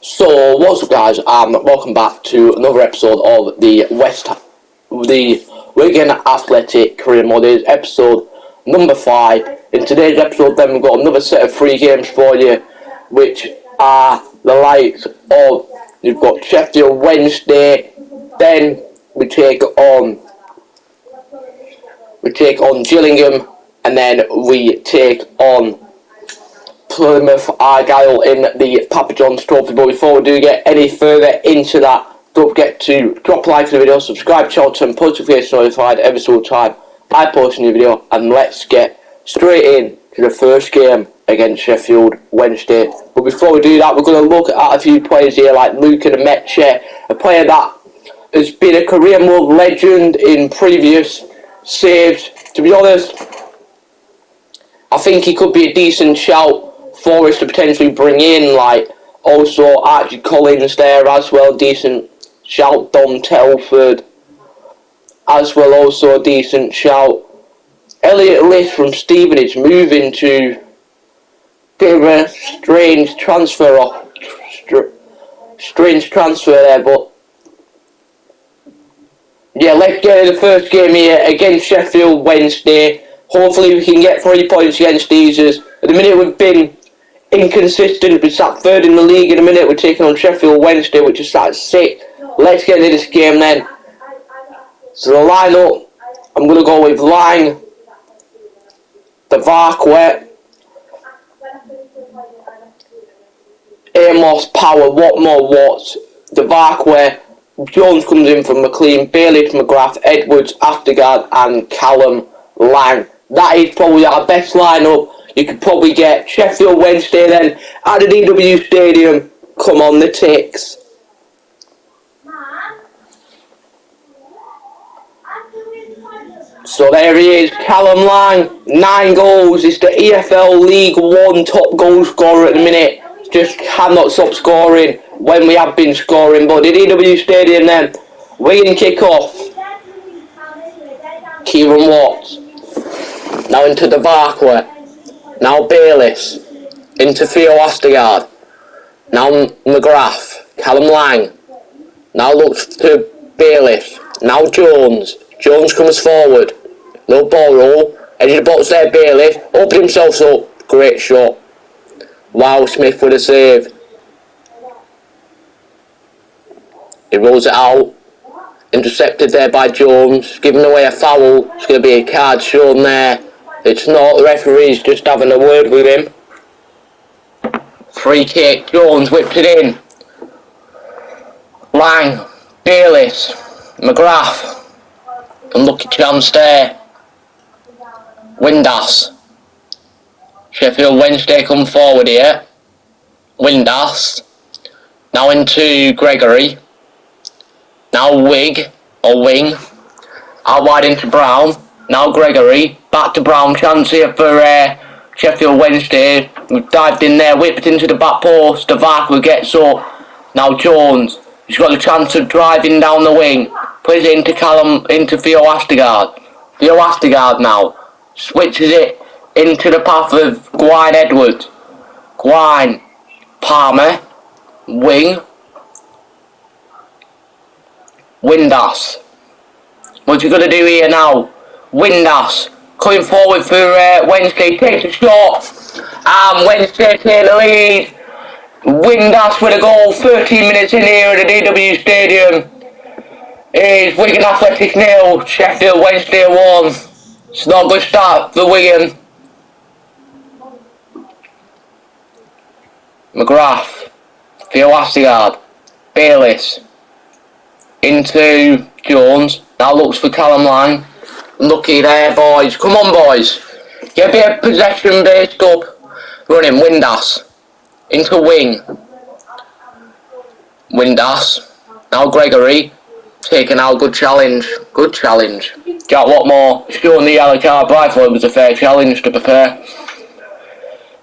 So what's up guys, and welcome back to another episode of the Wigan Athletic Career Mode. It is episode number 5. In today's episode then we've got another set of 3 games for you, which are the likes of, you've got Sheffield Wednesday, then we take on Gillingham, and then we take on Plymouth Argyle in the Papa John's Trophy. But before we do get any further into that, don't forget to drop a like to the video, subscribe, channel, turn post notifications notified every single time I post a new video, and let's get straight in to the first game against Sheffield Wednesday. But before we do that, we're going to look at a few players here like Luka Meche, a player that has been a career mode legend in previous saves. To be honest, I think he could be a decent shout for us to potentially bring in, like also Archie Collins there as well, decent shout. Dom Telford as well, also a decent shout. Elliot List from Stevenage moving to bit of a strange transfer there, but yeah, let's get to the first game here against Sheffield Wednesday. Hopefully we can get 3 points against these. At the minute we've been inconsistent. We sat 3rd in the league. In a minute we're taking on Sheffield Wednesday, which is sat 6th. Let's get into this game then. So the lineup, I'm going to go with Lang, Devakwe, Amos, Power, Watmore, Watts, Devakwe, Jones comes in from McLean, Bailey, McGrath, Edwards, Afterguard and Callum Lang. That is probably our best lineup you could probably get. Sheffield Wednesday then at the DW Stadium. Come on the Ticks. So there he is, Callum Lang, 9 goals. He's the EFL League 1 top goal scorer at the minute. Just cannot stop scoring when we have been scoring. But the DW Stadium then, Wigan kick off. Kieran Watts. Now into Devakwe. Now Bayliss. Into Theo Astegard. Now McGrath. Callum Lang. Now looks to Bayliss. Now Jones. Jones comes forward. No ball roll. Edge of the box there, Bayliss. Opened himself up. Great shot. Wow, Smith with a save. He rolls it out. Intercepted there by Jones. Giving away a foul. It's going to be a card shown there. It's not. The referee's just having a word with him. Free kick. Jones whipped it in. Lang. Bayliss. McGrath. Unlucky chance there. Windass. Sheffield Wednesday come forward here. Windass. Now into Gregory. Now Wig. Or Wing. Out wide into Brown. Now Gregory. Back to Brown. Chance here for Sheffield Wednesday. We've dived in there. Whipped into the back post. Devakwe gets up. Now Jones. He's got the chance of driving down the wing. Plays it into Theo Astegard. Theo Astegard now. Switches it into the path of Gwyn Edwards. Gwyn. Palmer. Wing. Windass. What's he going to do here now? Windass. Coming forward for Wednesday. Takes a shot. And Wednesday take the lead. Windass with a goal. 13 minutes in here at the DW Stadium. Is Wigan Athletic 0. Sheffield Wednesday 1. It's not a good start for Wigan. McGrath. Theo Astegard. Bayliss. Into Jones. Now looks for Callum Lang. Lucky there, boys. Come on, boys. Get a bit of possession based up. Running. Windass. Into Wing. Windass. Now Gregory. Taking out. Good challenge. Good challenge. Jack Watmore showing the yellow card. But I thought it was a fair challenge, to be fair.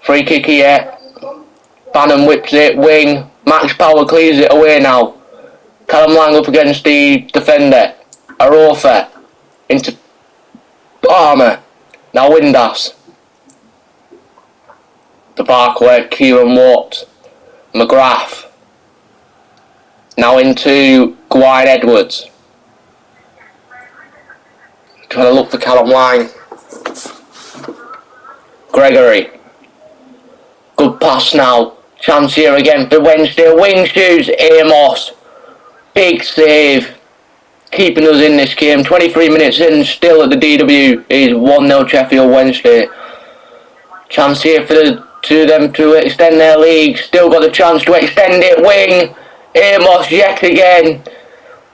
Free kick here. Bannon whips it. Wing. Max Power clears it away now. Callum Lang up against the defender. Arofa. Into Palmer. Now Windass. Devakwe, Kieran Watt. McGrath. Now into Gwyn Edwards. Trying to look for Callum Lang. Gregory. Good pass now. Chance here again for Wednesday. Wing shoes. Amos. Big save. Keeping us in this game. 23 minutes in. Still at the DW. Is 1-0 Sheffield Wednesday. Chance here for the two of them to extend their league. Still got the chance to extend it. Wing. Amos yet again.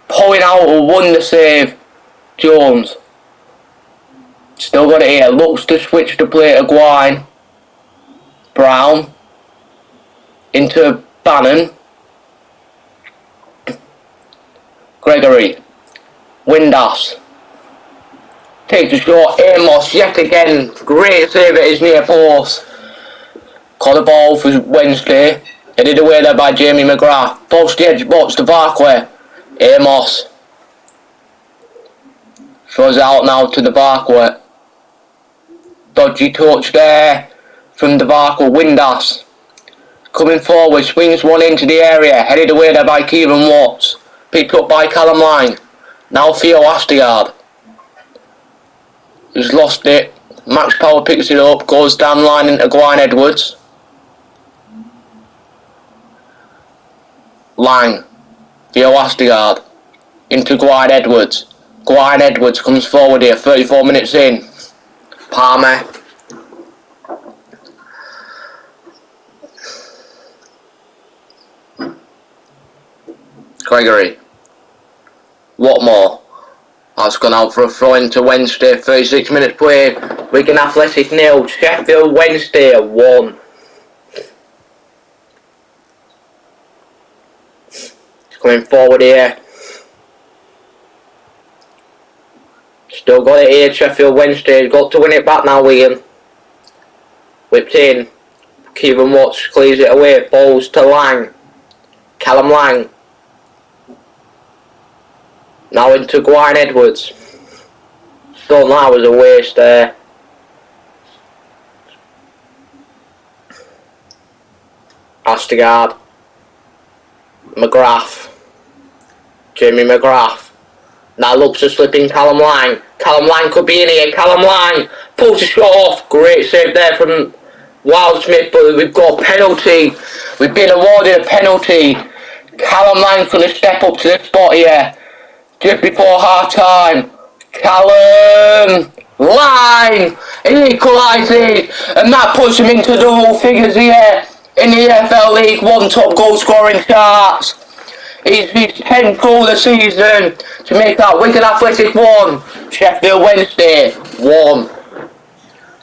Pulling out a wonder save. Jones. Still got it here. Looks to switch the play to Gwyn. Brown. Into Bannon. Gregory. Windass. Takes a shot. Amos yet again. Great save at his near post. Caught the ball for Wednesday. Headed away there by Jamie McGrath. Post the edge box to Barclay. Amos. Throws out now to the Barclay. Dodgy touch there from the Barclay. Windass. Coming forward. Swings one into the area. Headed away there by Kieran Watts. Picked up by Callum Lang. Now Theo Astigard. He's lost it. Max Power picks it up. Goes down the line into Gwyn Edwards. Lang. Theo Astigard. Into Gwyn Edwards. Gwyn Edwards comes forward here. 34 minutes in. Palmer. Gregory. Watmore. That's gone out for a throw into Wednesday. 36 minutes played. Wigan Athletic 0. Sheffield Wednesday 1. Coming forward here. Still got it here. Sheffield Wednesday. Got to win it back now, Wigan. Whipped in. Kieran Watts clears it away. Balls to Lang. Callum Lang. Now into Gwyn Edwards. Thought that was a waste there. Astigard. McGrath. Jamie McGrath. Now looks to slip in Callum Lang. Callum Lang could be in here. Callum Lang pulls a shot off. Great save there from Wildsmith, but we've got a penalty. We've been awarded a penalty. Callum Lang's going to step up to the spot here. Just before half time. Callum Lang equalises, and that puts him into double figures here in the EFL League One top goal scoring charts. It's his 10th goal of the season to make that Wigan Athletic 1, Sheffield Wednesday 1.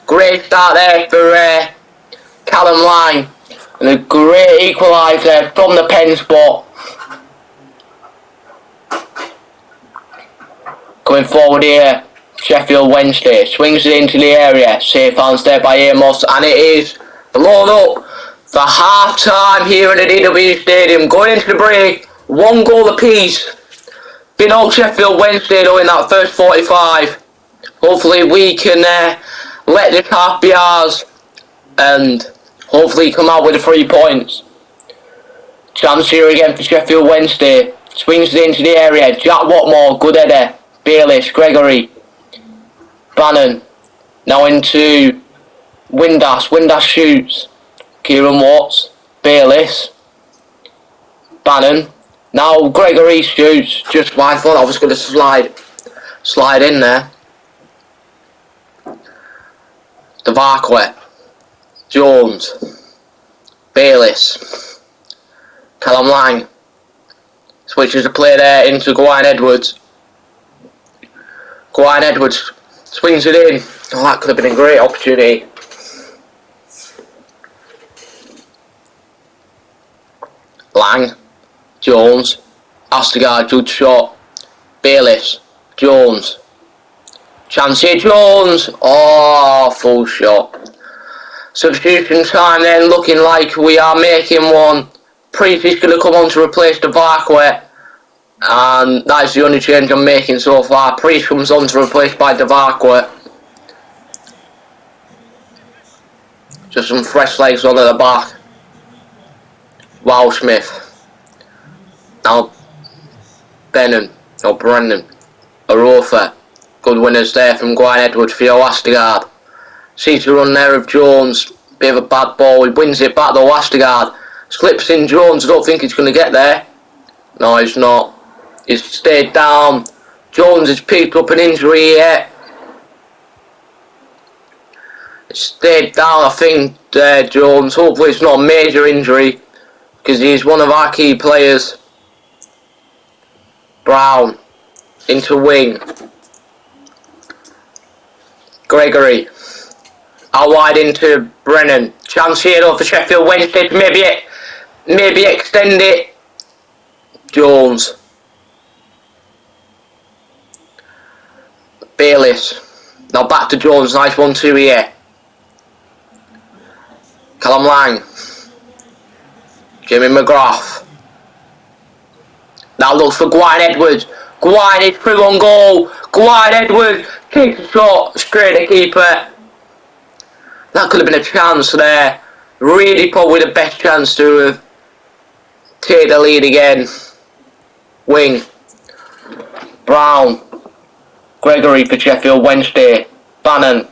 Great start there for Callum Lang, and a great equaliser from the pen spot. Coming forward here, Sheffield Wednesday swings it into the area. Safe hands there by Amos, and it is blown up for half time here at the DW Stadium. Going into the break, 1 goal apiece. Been all Sheffield Wednesday though in that first 45. Hopefully we can let this half be ours and hopefully come out with the 3 points. Chance here again for Sheffield Wednesday. Swings it into the area. Jack Watmore, good header. Bayliss, Gregory. Bannon. Now into Windass. Windass shoots. Kieran Watts. Bayliss. Bannon. Now Gregory shoots. Just I thought I was going to slide in there. Devarquet. Jones. Bayliss. Callum Lang. Switches the play there into Gwyn Edwards. Gwyn Edwards swings it in. Oh, that could have been a great opportunity. Lang. Jones. Astigard, good shot. Bayliss. Jones. Chance here, Jones. Oh, full shot. Substitution time then, looking like we are making one. Priest is going to come on to replace Devarquet. And that's the only change I'm making so far. Priest comes on to replace by Devarquet. Just some fresh legs on at the back. Wildsmith. Now Brennan. Arofa. Good winners there from Gwyn Edwards for Astigard. Sees the run there of Jones. Bit of a bad ball. He wins it back though. Astigard slips in Jones. I don't think he's going to get there. No, he's not. He's stayed down. Jones has picked up an injury here. He's stayed down, I think, Jones. Hopefully it's not a major injury, because he's one of our key players. Brown into wing. Gregory out wide into Brennan. Chance here though for Sheffield Wednesday to maybe extend it. Jones. Bayliss. Now back to Jones. Nice 1-2 here. Callum Lang. Jimmy McGrath. Now looks for Gwyn Edwards. Gwyn is through on goal. Gwyn Edwards takes a shot straight at keeper. That could have been a chance there. Really probably the best chance to have take the lead again. Wing. Brown. Gregory for Sheffield Wednesday. Bannon.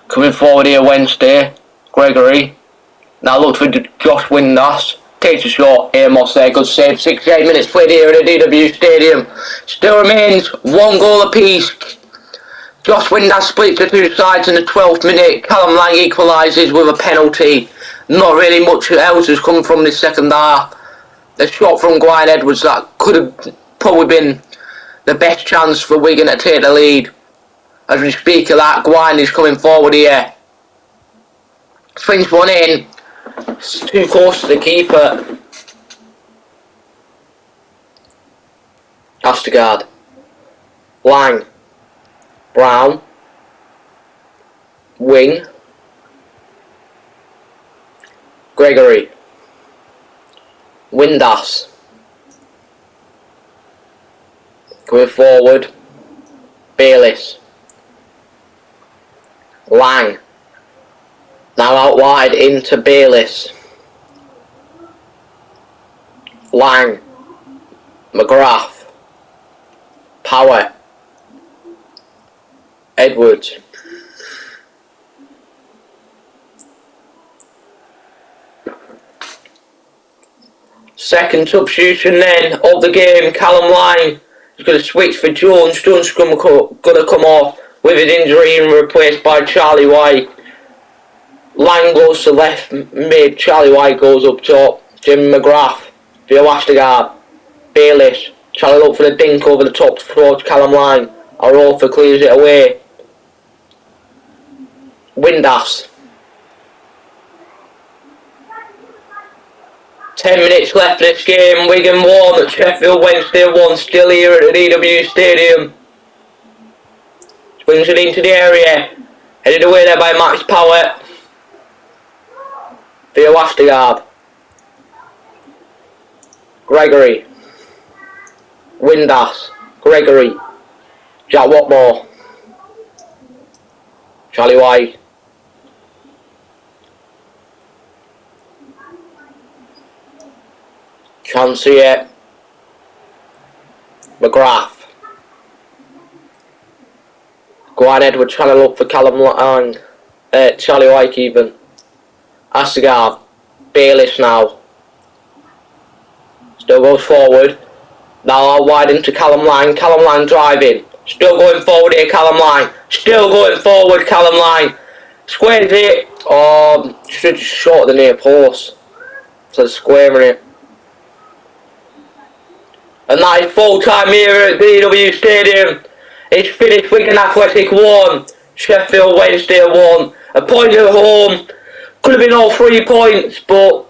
Coming forward here Wednesday. Gregory. Now look for Josh Windass. Takes a shot. Amos there. Good save. 68 minutes played here at the DW Stadium. Still remains 1 goal apiece. Josh Windass splits the two sides in the 12th minute. Callum Lang equalises with a penalty. Not really much else has come from this second half. The shot from Gwyn Edwards that could have probably been the best chance for Wigan to take the lead. As we speak of that, Gwyn is coming forward here. Swings one in. It's too close to the keeper. Astigard. Lang. Brown. Wing. Gregory. Windass. Going forward. Bayliss. Lang. Now out wide into Bayliss. Lang. McGrath. Power. Edwards. Second substitution then of the game. Callum Lang is going to switch for Jones. Jones is going to come off with his injury and replaced by Charlie White. Lang goes to left mid. Charlie White goes up top. Jim McGrath. Via Astigard. Bayliss. Charlie look for the dink over the top towards Callum Lang. Arofa clears it away. Windass. 10 minutes left in this game. Wigan 1, Sheffield Wednesday 1. Still here at the DW Stadium. Swings it into the area. Headed away there by Max Power. Via Astigard. Gregory. Windass. Gregory. Jack Watmore. Charlie White. Chance here. McGrath. Gwyn Edwards trying to look for Callum Lang. Charlie White even. Astigard. Bayliss now. Still goes forward. Now out wide into Callum Lang. Callum Lang driving. Still going forward here, Callum Lang. Still going forward, Callum Lang. Squares it. Oh, should short the near post. So squaring it. And that is full time here at DW Stadium. It's finished. Wigan Athletic 1, Sheffield Wednesday 1. A point at home. Could have been all 3 points, but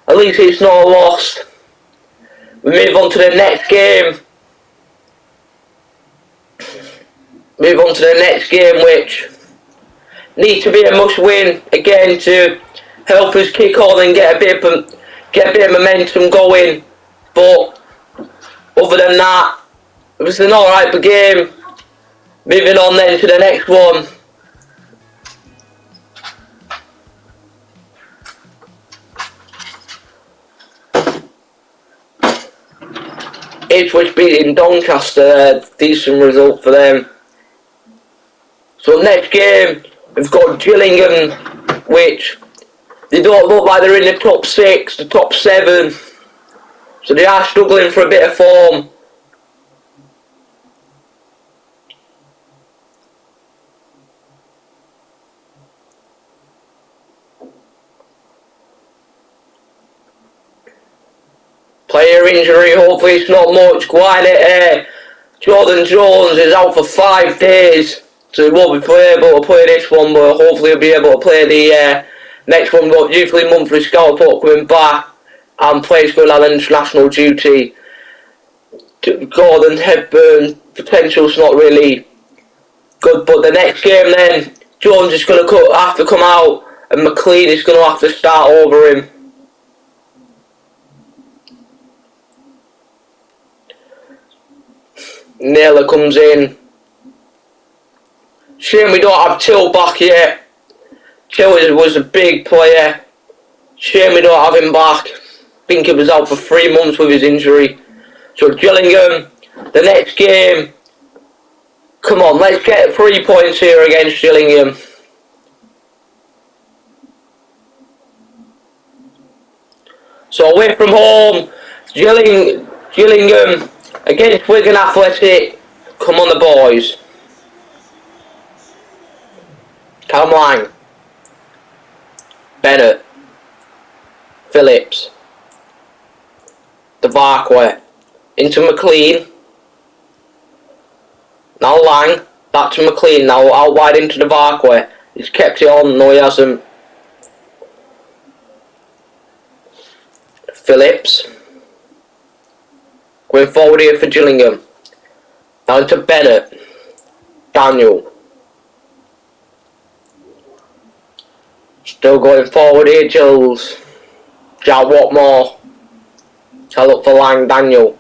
at least it's not a loss. We move on to the next game. Move on to the next game, which needs to be a must win again to help us kick on and get a bit of momentum going. But other than that, it was an alright game. Moving on then to the next one. Ipswich beating Doncaster, decent result for them. So next game, we've got Gillingham, which they don't look like they're in the top 6, the top 7. So they are struggling for a bit of form. Player injury, hopefully it's not much. Jordan Jones is out for 5 days, so he won't be able to play this one, but hopefully he'll be able to play the next one. But usually Mumford Scout coming back and plays going on international duty. Gordon Hepburn potential's not really good, but the next game then Jones is going to have to come out and McLean is going to have to start over him. Naylor comes in. Shame we don't have Till back yet. Till was a big player. Shame we don't have him back. I think he was out for 3 months with his injury. So Gillingham, the next game. Come on, let's get 3 points here against Gillingham. So away from home, Gillingham against Wigan Athletic. Come on the boys. Callum Lang, Bennett, Phillips, Devarquay, into McLean. Now Lang, back to McLean, now out wide into Devarquay. He's kept it on, no he hasn't. Phillips. Going forward here for Gillingham. Now into Bennett. Daniel. Still going forward here, Jules. Jack Watmore. Tell up for Lang, Daniel.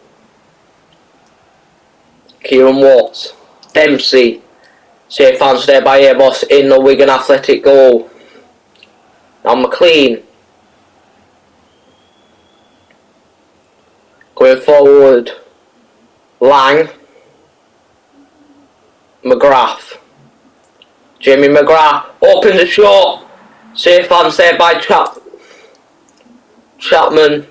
Kieran Watts. Dempsey. Safe hands there by Amos in the Wigan Athletic goal. Now McLean. Going forward, Lang, McGrath, Jamie McGrath opens the shot, safe hands there by Chapman,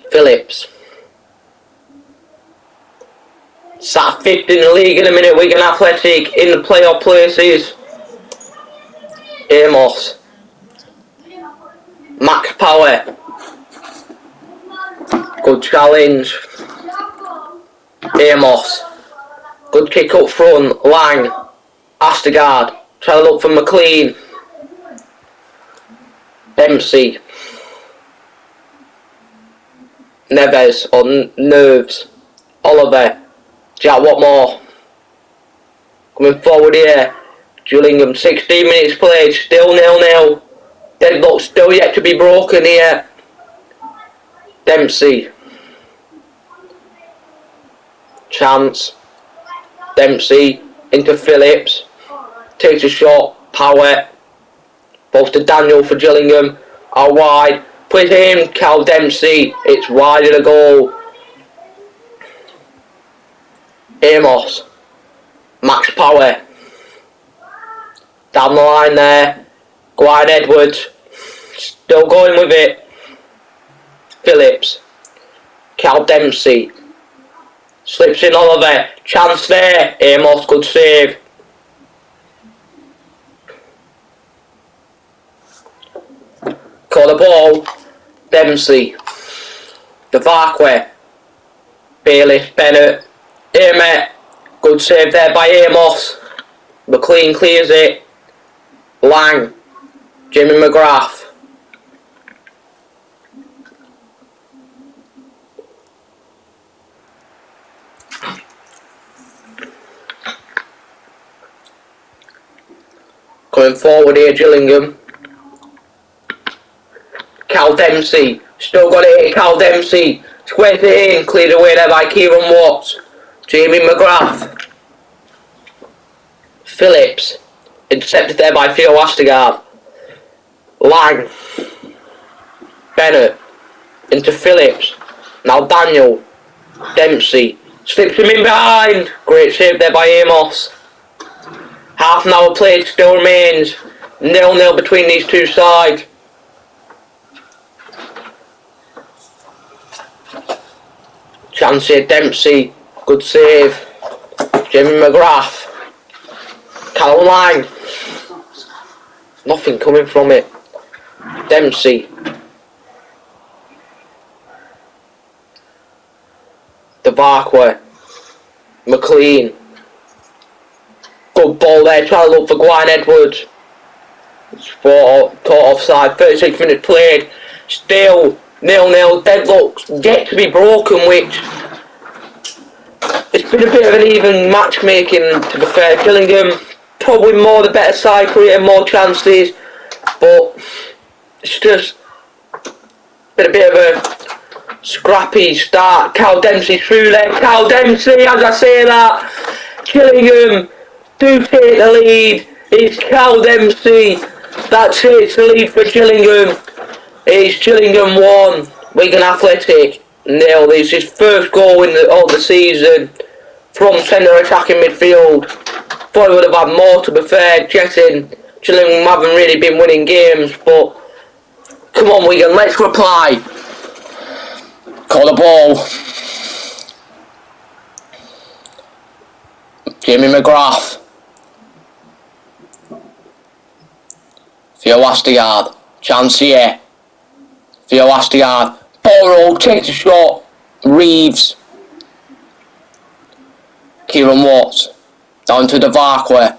Phillips, sat 5th in the league in a minute, Wigan Athletic in the playoff places, Amos, Mac Power. Good challenge. Amos. Good kick up front. Lang. Astegard. Try to look for McLean. Dempsey. Neves or Nerves. Oliver. Jack Watmore. Coming forward here. Gillingham. 16 minutes played. Still 0-0. Deadlock still yet to be broken here. Dempsey. Chance. Dempsey into Phillips. Takes a shot. Power. Both to Daniel for Gillingham. Out wide. Plays in. Cal Dempsey. It's wide of the goal. Amos. Max Power. Down the line there. Gwynne Edwards. Still going with it. Phillips. Cal Dempsey. Slips in Oliver. Chance there. Amos, good save. Caught the ball. Dempsey. Devarquay. Bailey. Bennett. Emmett. Good save there by Amos. McLean clears it. Lang. Jimmy McGrath. Coming forward here, Gillingham. Cal Dempsey. Still got it here, Cal Dempsey. Squares it in, cleared away there by Kieran Watts. Jamie McGrath. Phillips. Intercepted there by Theo Astegard. Lang. Bennett. into Phillips. Now Daniel. Dempsey. Slips him in behind. Great save there by Amos. Half an hour played still remains. 0-0 between these two sides. Chance here, Dempsey. Good save. Jamie McGrath. Callum Lang. Nothing coming from it. Dempsey. Barkway. McLean. Good ball there, trying to look for Gwyn Edwards. Caught offside, 36 minutes played. Still 0-0, deadlock's yet to be broken, which it's been a bit of an even matchmaking, to be fair. Gillingham probably more the better side, creating more chances, but it's just been a bit of a scrappy start. Cal Dempsey through there. Cal Dempsey, as I say that, Gillingham do take the lead. It's Cal Dempsey that takes the lead for Gillingham. It's Gillingham 1, Wigan Athletic 0. This is his first goal of the season from centre attacking midfield. Thought he would have had more, to be fair. Gillingham haven't really been winning games, but come on Wigan, let's reply. Call the ball. Jamie McGrath. Theo Astigard. Chance here. Theo Astigard. Ball roll, takes a shot. Reeves. Kieran Watts. Down to the Varquer.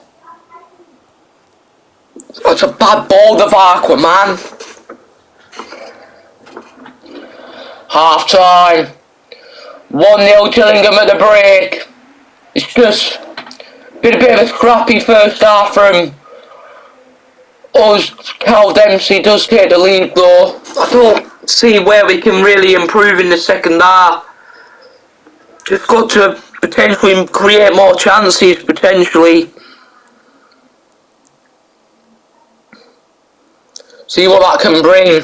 That's a bad ball, the Varquer, man. Half time. 1-0 Gillingham at the break. It's just been a bit of a scrappy first half from us. Cal Dempsey does take the lead though. I don't see where we can really improve in the second half. Just got to potentially create more chances, potentially. See what that can bring.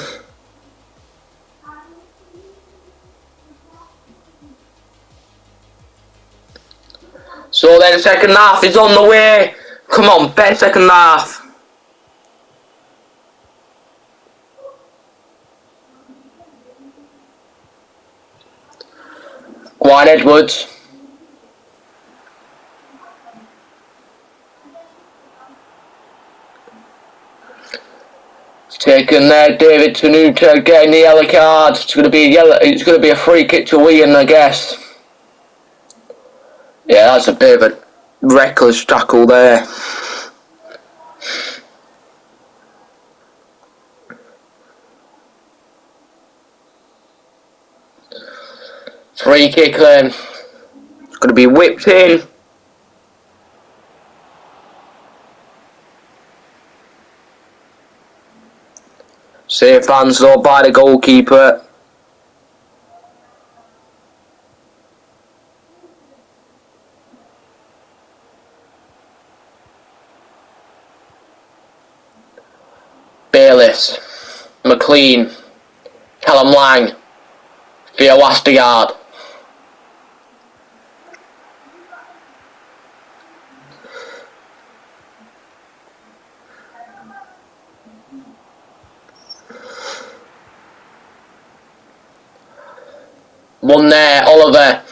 So then second half is on the way. Come on, better second half. Gwyn Edwards. It's taken there, David Tanuta getting the yellow card. It's going to be a free kick to Wigan, I guess. Yeah, that's a bit of a reckless tackle there. Free kick then. It's going to be whipped in. Safe hands though by the goalkeeper. Bayliss, McLean, Callum Lang, Theo Astigard. One there, Oliver.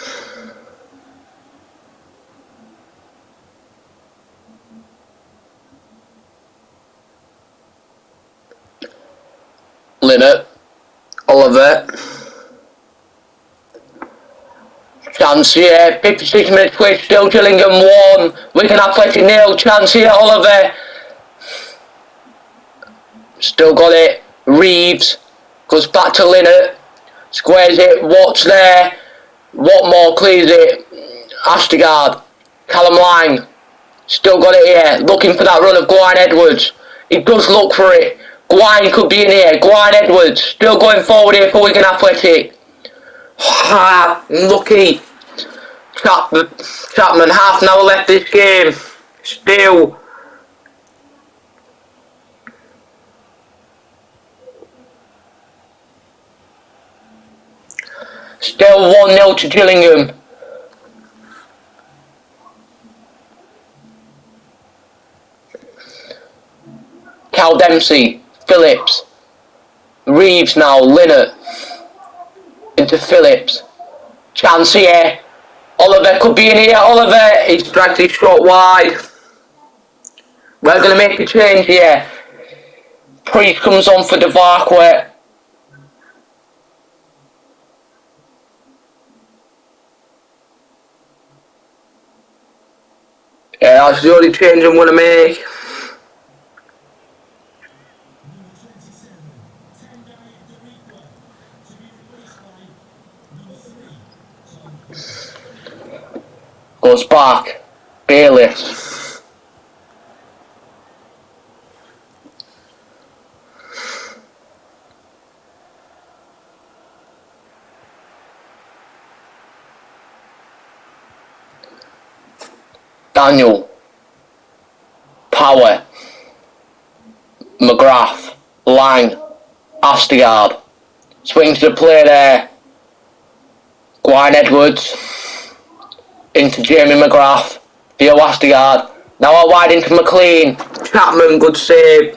Linnett, Oliver. Chance here, 56 minutes played, still Gillingham 1, Wigan Athletic 0, chance here, Oliver. Still got it, Reeves, goes back to Linnett, squares it, Watts there, Watmore clears it, Astigard, Callum Lang, still got it here, looking for that run of Gwyn Edwards, he does look for it. Gwyn could be in here. Gwyn Edwards still going forward here for Wigan Athletic. Lucky. Chapman, half an hour left this game. Still. Still 1-0 to Gillingham. Cal Dempsey, Phillips, Reeves now, Linnett, into Phillips. Chance here. Oliver could be in here. Oliver, he's dragged his shot wide. We're going to make a change here. Priest comes on for Devarquet. Yeah, that's the only change I'm going to make. Goes back. Bayless. Daniel. Power. McGrath. Lang. Astigard. Swings the play there. Gwyn Edwards. Into Jamie McGrath. Theo Astigard. Now out wide into McLean. Chapman, good save.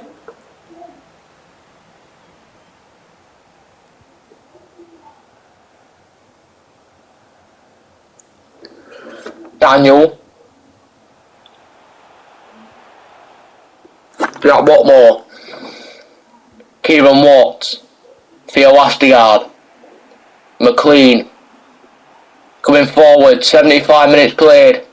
Daniel. Jack Watmore. Kieran Watts. Theo Astigard. McLean. Coming forward, 75 minutes played.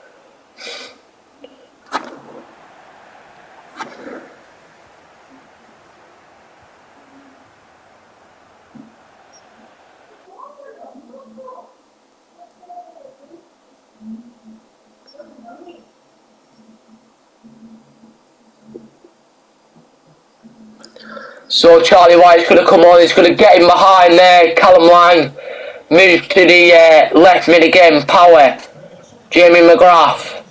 So Charlie White's going to come on, he's going to get him behind there. Callum Lang moves to the left mid again. Power. Jamie McGrath.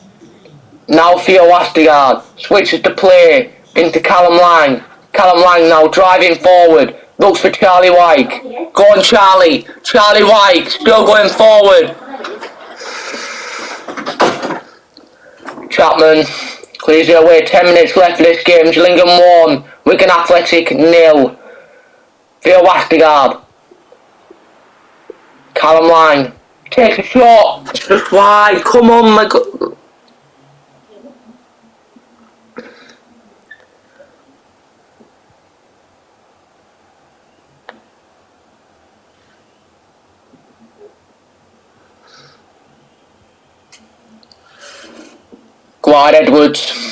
Now Theo Astigard. Switches the play into Callum Lang. Callum Lang now driving forward. Looks for Charlie White. Go on Charlie. Charlie White still going forward. Chapman clears it away. 10 minutes left of this game. Gillingham 1. Wigan Athletic 0. Theo Astigard. Callum Lang takes a shot. It's just wide. Come on, my God. Gwyn Edwards.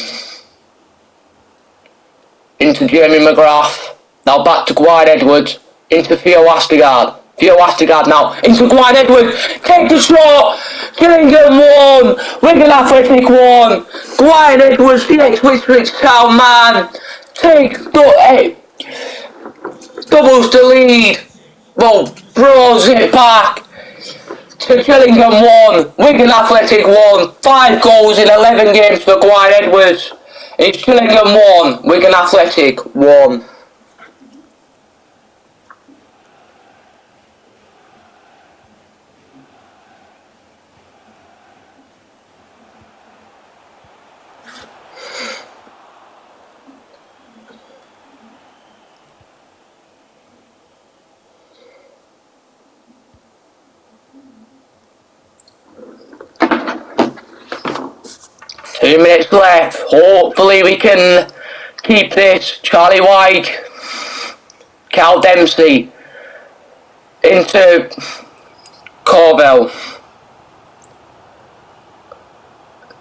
Into Jamie McGrath. Now back to Gwyn Edwards. Into Theo Astigard. Theo Astigard now. Into Gwyn Edwards. Take the shot. Gillingham 1. Wigan Athletic 1. Gwyn Edwards, the ex-Ipswich Town man. Doubles the lead. Well, throws it back. To Gillingham 1. Wigan Athletic 1. 5 goals in 11 games for Gwyn Edwards. It's Gillingham 1, Wigan Athletic 1. Two minutes left. Hopefully we can keep this. Charlie White. Cal Dempsey. Into Corvell.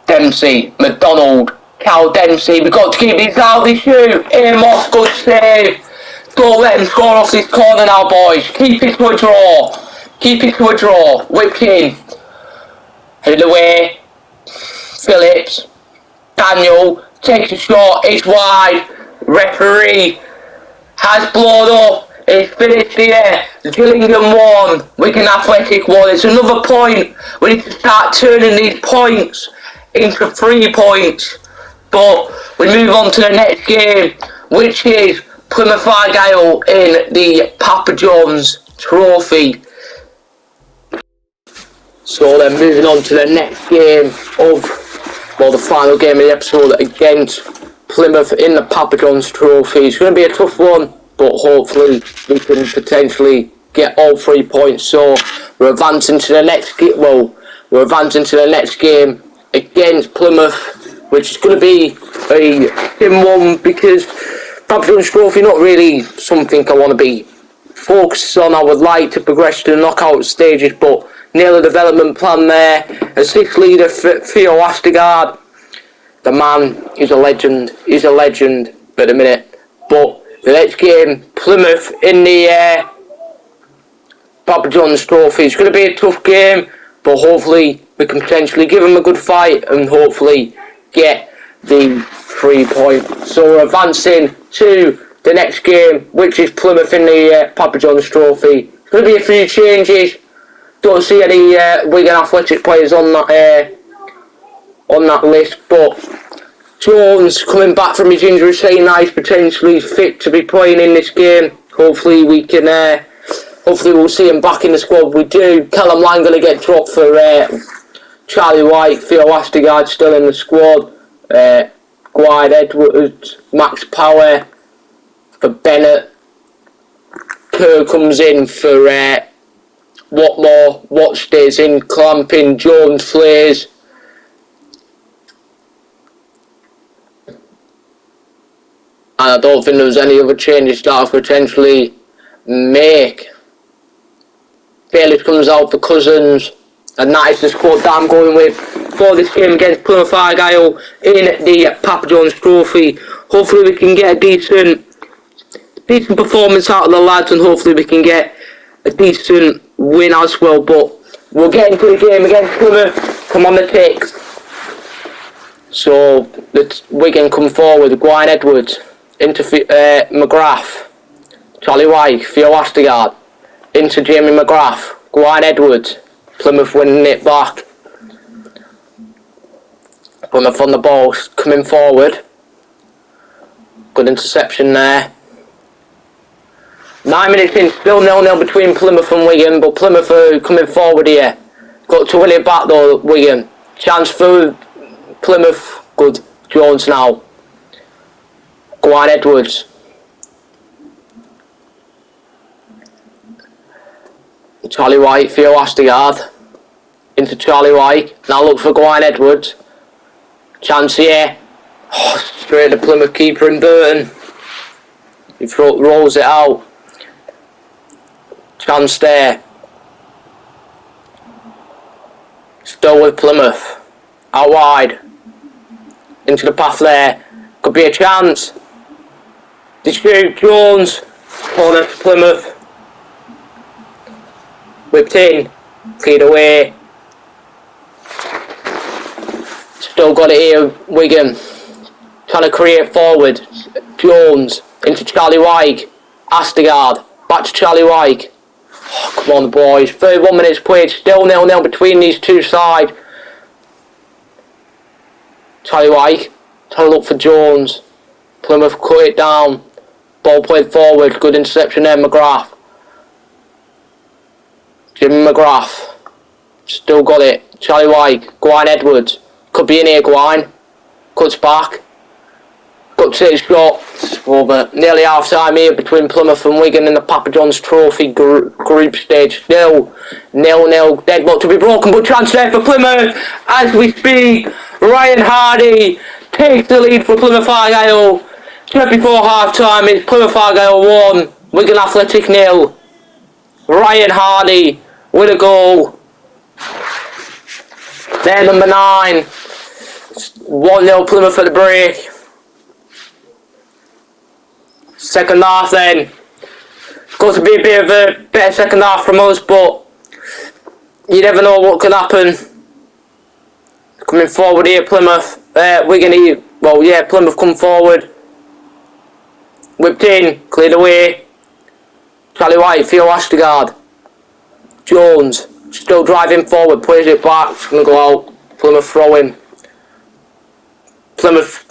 Dempsey. McDonald. Cal Dempsey. We've got to keep these out. They shoot. Amos, good save. Don't let him score off this corner now, boys. Keep it to a draw. Keep it to a draw. Whipped in. Headed away. Phillips. Daniel takes a shot. It's wide. Referee has blown up. It's finished here. Gillingham 1. Wigan Athletic 1. It's another point. We need to start turning these points into 3 points. But we move on to the next game, which is Plymouth Argyle in the Papa John's Trophy. So then moving on to the next game of, well, the final game of the episode against Plymouth in the Papa John's Trophy. It's going to be a tough one, but hopefully we can potentially get all 3 points. So we're advancing to the next game. Well, we're advancing to the next game against Plymouth, which is going to be a thin one because Papa John's Trophy not really something I want to be focused on. I would like to progress to the knockout stages, but nail a development plan there. As sixth leader, Theo Astegard, the man is a legend. He's a legend at the minute. But the next game, Plymouth in the Papa John's Trophy. It's going to be a tough game, but hopefully we can potentially give them a good fight and hopefully get the 3 points. So we're advancing to the next game, which is Plymouth in the Papa John's Trophy. There's going to be a few changes. Don't see any Wigan Athletic players on that list, but Jones coming back from his injury, saying that he's potentially fit to be playing in this game. Hopefully we can. Hopefully we'll see him back in the squad. We do. Callum Lang going to get dropped for Charlie White. Theo Astegard still in the squad. Gwynedd Edwards, Max Power for Bennett. Kerr comes in for Watmore. Watt stays in. Clamping. Jones plays. And I don't think there's any other changes that I could potentially make. Bailey comes out for Cousins. And that is the squad that I'm going with for this game against Plymouth Argyle in the Papa John's Trophy. Hopefully we can get a decent performance out of the lads, and hopefully we can get a decent win as well. But we'll get into the game against Plymouth. Come on the ticks. So let's Wigan come forward. Gwynedd Edwards into McGrath. Charlie White, Theo Astegard into Jamie McGrath. Gwynedd Edwards. Plymouth winning it back. Plymouth on the ball, coming forward. Good interception there. 9 minutes in, still 0-0 between Plymouth and Wigan, but Plymouth are coming forward here. Got to win it back though, Wigan. Chance for Plymouth. Good. Jones now. Gwynedd Edwards. Charlie White, Theo Astegard. Into Charlie White. Now look for Gwynedd Edwards. Chance here. Oh, straight to Plymouth keeper in Burton. He rolls it out. Chance there. Still with Plymouth. Out wide. Into the path there. Could be a chance. Dispute Jones. Corner to Plymouth. Whipped in. Cleared away. Still got it here, Wigan. Trying to create forward. Jones into Charlie White. Astegard. Back to Charlie White. Oh, come on, boys. 31 minutes played. Still 0-0 between these two sides. Charlie White. Trying to look for Jones. Plymouth cut it down. Ball played forward. Good interception there, McGrath. Jimmy McGrath. Still got it. Charlie White. Gwynedd Edwards. Could be in here, Gwyn. Cuts back. Got to his shot. Over nearly half time here between Plymouth and Wigan in the Papa John's Trophy group stage. Still 0-0. Deadlock to be broken, but chance there for Plymouth as we speak. Ryan Hardy takes the lead for Plymouth Argyle. Just before half time, it's Plymouth Argyle 1, Wigan Athletic 0. Ryan Hardy with a goal. There, number 9. 1-0 Plymouth at the break. Second half then. Got to be a bit of a better second half from us, but you never know what can happen. Coming forward here, Plymouth. Wigan here. Well, yeah, Plymouth come forward. Whipped in, cleared away. Charlie White, Theo Astegard. Jones, still driving forward, plays it back. It's going to go out. Plymouth throwing. Plymouth,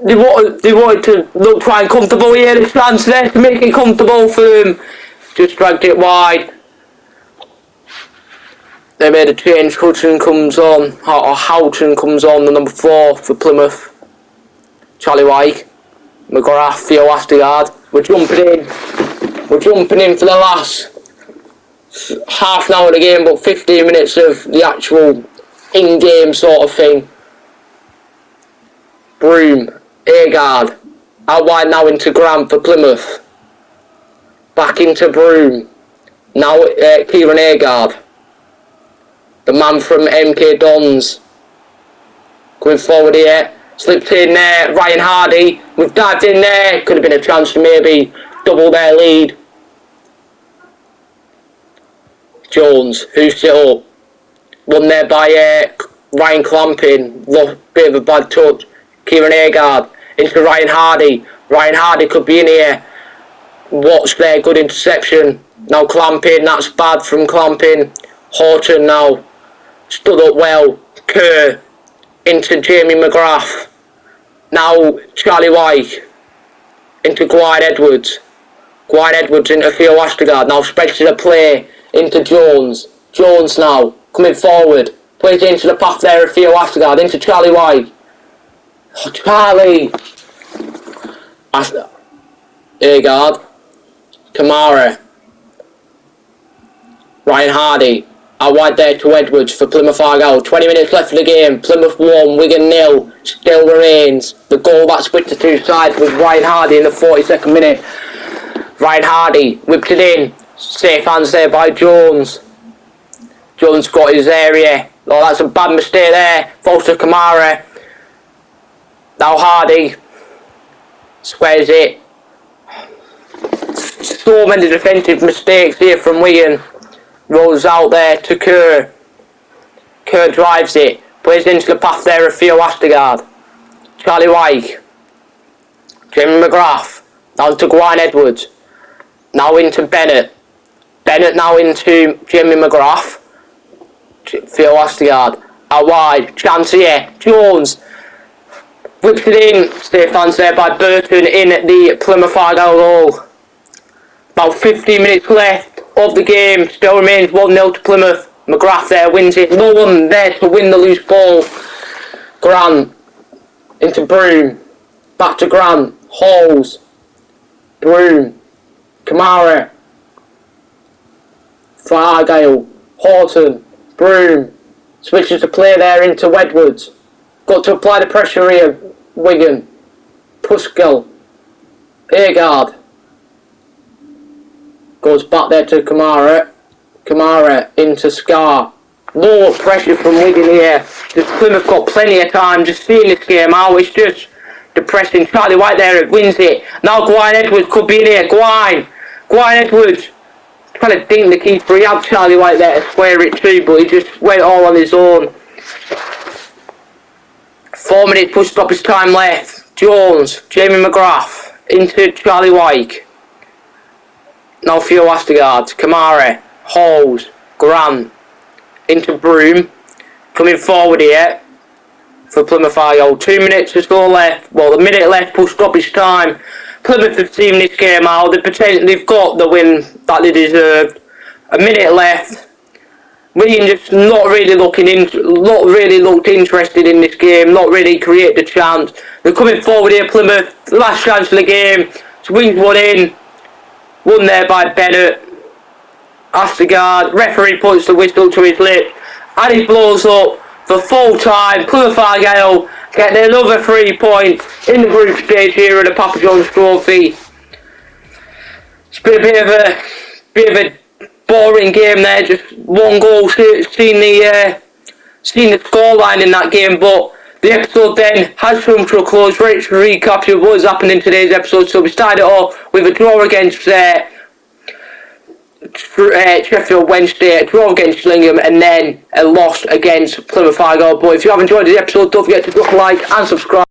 they wanted to try and comfortable here. The chance there to make it comfortable for them. Just dragged it wide. they made a change. Hudson comes on, or Houghton comes on, the number 4 for Plymouth. Charlie White, McGrath, Theo Astigard. We're jumping in for the last half an hour of the game, but 15 minutes of the actual in-game sort of thing. Broom, Agard, out wide now into Grant for Plymouth. Back into Broom. Now Kieran Agard. The man from MK Dons. Going forward here. Slipped in there. Ryan Hardy. We've dived in there. Could have been a chance to maybe double their lead. Jones, who's it up? Won there by Ryan Clamping. Bit of a bad touch. Kieran Agard. Into Ryan Hardy. Ryan Hardy could be in here. Watch there. Good interception. Now Clamping. That's bad from Clamping. Horton now. Stood up well. Kerr into Jamie McGrath. Now Charlie White into Gwynne Edwards. Gwynne Edwards into Theo Astigard. Now spreads to the play into Jones. Jones now coming forward. Plays into the path there of Theo Astigard. Into Charlie White. Oh, Charlie. Agard. Kamara. Ryan Hardy. Out wide there to Edwards for Plymouth Argyle. 20 minutes left of the game. Plymouth 1, Wigan 0. Still remains. The goal that split the two sides was Ryan Hardy in the 42nd minute. Ryan Hardy whipped it in. Safe hands there by Jones. Jones got his area. Oh, that's a bad mistake there. Falls to Kamara. Now Hardy. Squares it. So many defensive mistakes here from Wigan. Rolls out there to Kerr. Kerr drives it. Plays into the path there of Theo Astigard. Charlie White. Jamie McGrath. Now to Gwynne Edwards. Now into Bennett. Bennett now into Jamie McGrath. Theo Astigard. Out wide. Chance here. Jones. Whips it in. Safe hands there by Burton in the Plymouth Argyle goal. About 15 minutes left of the game. Still remains 1-0 to Plymouth. McGrath there wins it. No one there to win the loose ball. Grant into Broom. Back to Grant. Halls. Broom. Kamara. For Argyle. Horton. Broom. Switches to play there into Edwards. Got to apply the pressure here. Wigan. Puskell. Agard. Goes back there to Kamara. Kamara into Scar. Low pressure from Wigan here. Just Plymouth got plenty of time. Just seeing this game out. It's just depressing. Charlie White there wins it. Now Gwynne Edwards could be in here. Gwynne Edwards. Trying to dink the keeper. He had Charlie White there to square it too, but he just went all on his own. 4 minutes push stoppage time left. Jones. Jamie McGrath. Into Charlie White. Now Theo Astigard, Kamara, Halls, Grant, into Broom, coming forward here for Plymouth Argyle. 2 minutes or so left. Well, a minute left, push stoppage time. Plymouth have seen this game out. They've got the win that they deserved. A minute left. Wigan just not really looked interested in this game. Not really created a chance. They're coming forward here, Plymouth. Last chance of the game. Swings one in. Won there by Bennett. Astigard. Referee puts the whistle to his lip. And he blows up for full time. Plymouth Argyle getting another 3 points in the group stage here at the Papa John's Trophy. It's been a bit of a boring game there. Just one goal. Seen the scoreline in that game, but the episode then has come to a close. Ready to recap what has happened in today's episode. So we started off with a draw against Sheffield Wednesday, a draw against Gillingham, and then a loss against Plymouth Argyle. But if you have enjoyed the episode, don't forget to drop a like and subscribe.